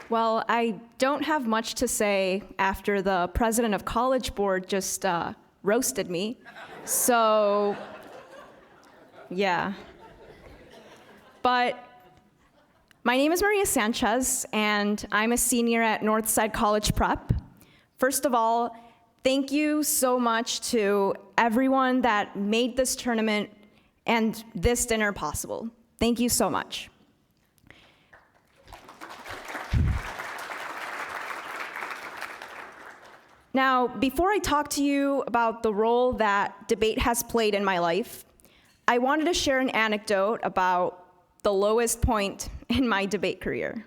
Well, I don't have much to say after the president of College Board just roasted me. So, yeah. But my name is Maria Sanchez, and I'm a senior at Northside College Prep. First of all, thank you so much to everyone that made this tournament and this dinner possible. Thank you so much. Now, before I talk to you about the role that debate has played in my life, I wanted to share an anecdote about the lowest point in my debate career.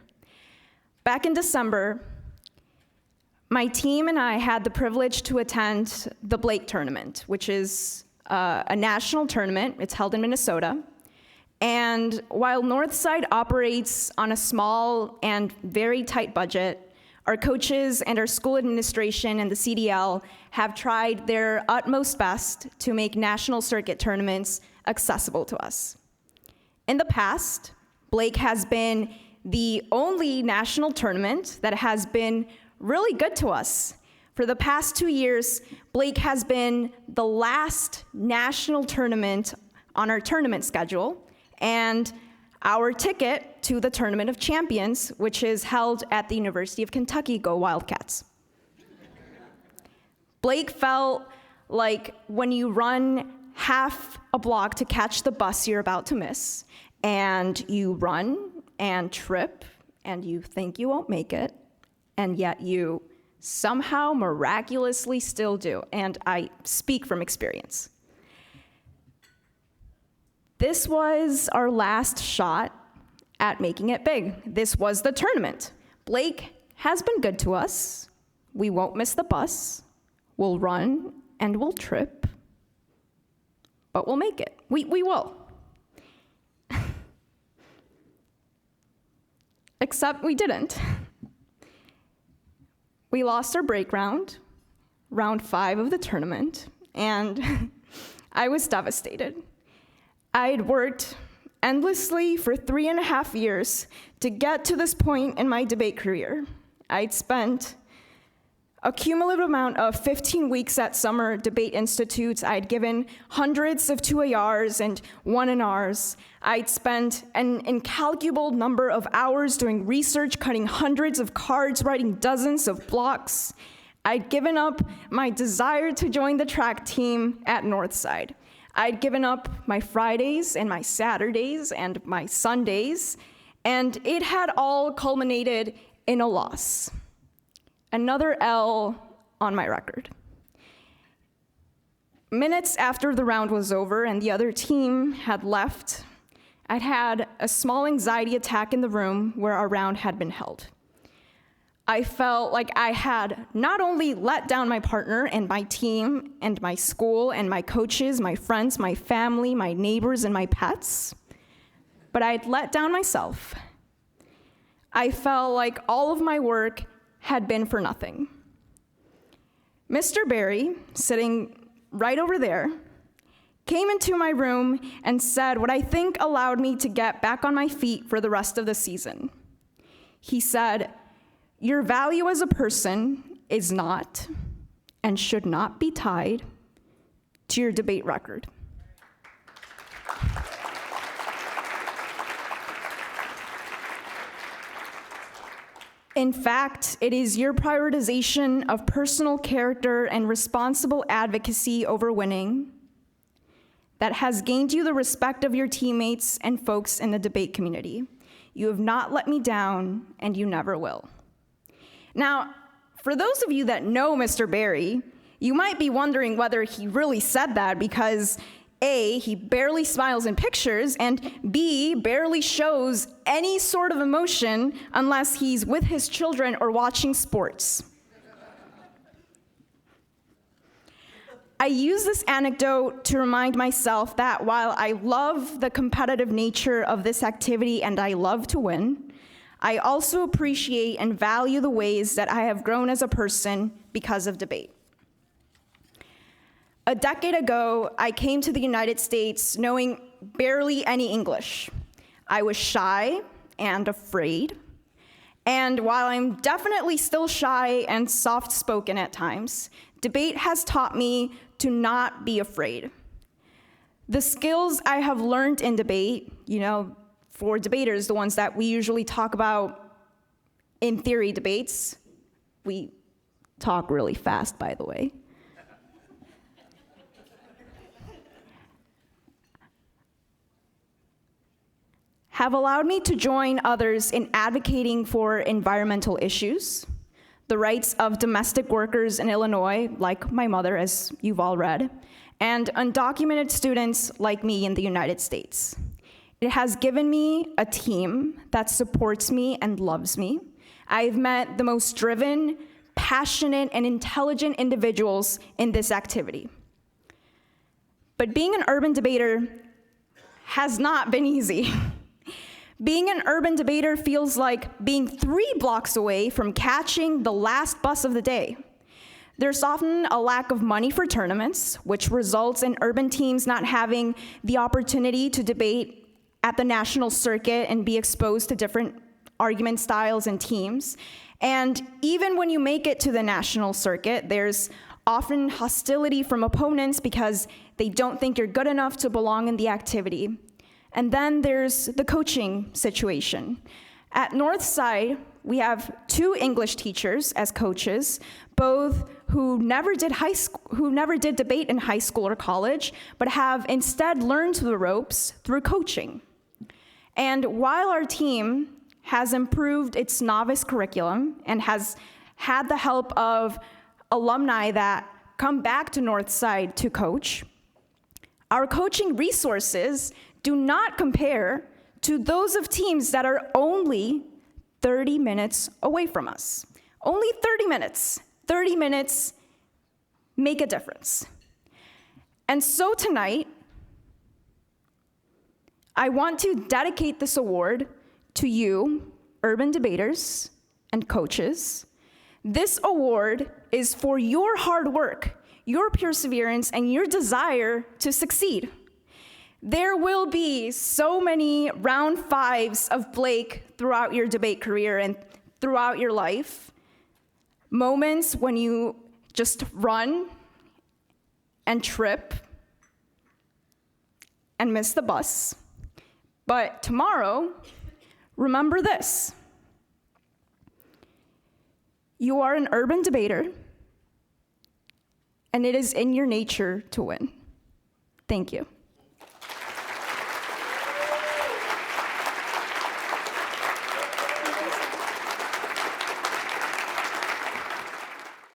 Back in December, my team and I had the privilege to attend the Blake Tournament, which is a national tournament. It's held in Minnesota. And while Northside operates on a small and very tight budget, our coaches and our school administration and the CDL have tried their utmost best to make national circuit tournaments accessible to us. In the past, Blake has been the only national tournament that has been really good to us. For the past 2 years, Blake has been the last national tournament on our tournament schedule, and our ticket to the Tournament of Champions, which is held at the University of Kentucky. Go Wildcats. Blake felt like when you run half a block to catch the bus you're about to miss, and you run and trip, and you think you won't make it, and yet you somehow miraculously still do, and I speak from experience. This was our last shot at making it big. This was the tournament. Blake has been good to us. We won't miss the bus. We'll run and we'll trip, but we'll make it. We will. Except we didn't. We lost our break round 5 of the tournament, and I was devastated. I had worked endlessly for 3.5 years to get to this point in my debate career. I'd spent a cumulative amount of 15 weeks at summer debate institutes. I'd given hundreds of 2ARs and 1NRs. I'd spent an incalculable number of hours doing research, cutting hundreds of cards, writing dozens of blocks. I'd given up my desire to join the track team at Northside. I'd given up my Fridays and my Saturdays and my Sundays, and it had all culminated in a loss. Another L on my record. Minutes after the round was over and the other team had left, I'd had a small anxiety attack in the room where our round had been held. I felt like I had not only let down my partner and my team and my school and my coaches, my friends, my family, my neighbors, and my pets, but I'd let down myself. I felt like all of my work had been for nothing. Mr. Barry, sitting right over there, came into my room and said what I think allowed me to get back on my feet for the rest of the season. He said, "Your value as a person is not and should not be tied to your debate record." In fact, it is your prioritization of personal character and responsible advocacy over winning that has gained you the respect of your teammates and folks in the debate community. You have not let me down, and you never will. Now, for those of you that know Mr. Barry, you might be wondering whether he really said that because A, he barely smiles in pictures, and B, barely shows any sort of emotion unless he's with his children or watching sports. I use this anecdote to remind myself that while I love the competitive nature of this activity and I love to win, I also appreciate and value the ways that I have grown as a person because of debate. A decade ago, I came to the United States knowing barely any English. I was shy and afraid, And while I'm definitely still shy and soft-spoken at times, debate has taught me to not be afraid. The skills I have learned in debate, for debaters, the ones that we usually talk about in theory debates, we talk really fast, by the way. Have allowed me to join others in advocating for environmental issues, the rights of domestic workers in Illinois, like my mother, as you've all read, and undocumented students like me in the United States. It has given me a team that supports me and loves me. I've met the most driven, passionate, and intelligent individuals in this activity. But being an urban debater has not been easy. Being an urban debater feels like being 3 blocks away from catching the last bus of the day. There's often a lack of money for tournaments, which results in urban teams not having the opportunity to debate at the national circuit and be exposed to different argument styles and teams. And even when you make it to the national circuit, there's often hostility from opponents because they don't think you're good enough to belong in the activity. And then there's the coaching situation. At Northside, we have 2 English teachers as coaches, both who never did debate in high school or college, but have instead learned the ropes through coaching. And while our team has improved its novice curriculum and has had the help of alumni that come back to Northside to coach, our coaching resources do not compare to those of teams that are only 30 minutes away from us. Only 30 minutes. 30 minutes make a difference. And so tonight, I want to dedicate this award to you, urban debaters and coaches. This award is for your hard work, your perseverance, and your desire to succeed. There will be so many round 5s of Blake throughout your debate career and throughout your life. Moments when you just run and trip and miss the bus. But tomorrow, remember this. You are an urban debater, and it is in your nature to win. Thank you.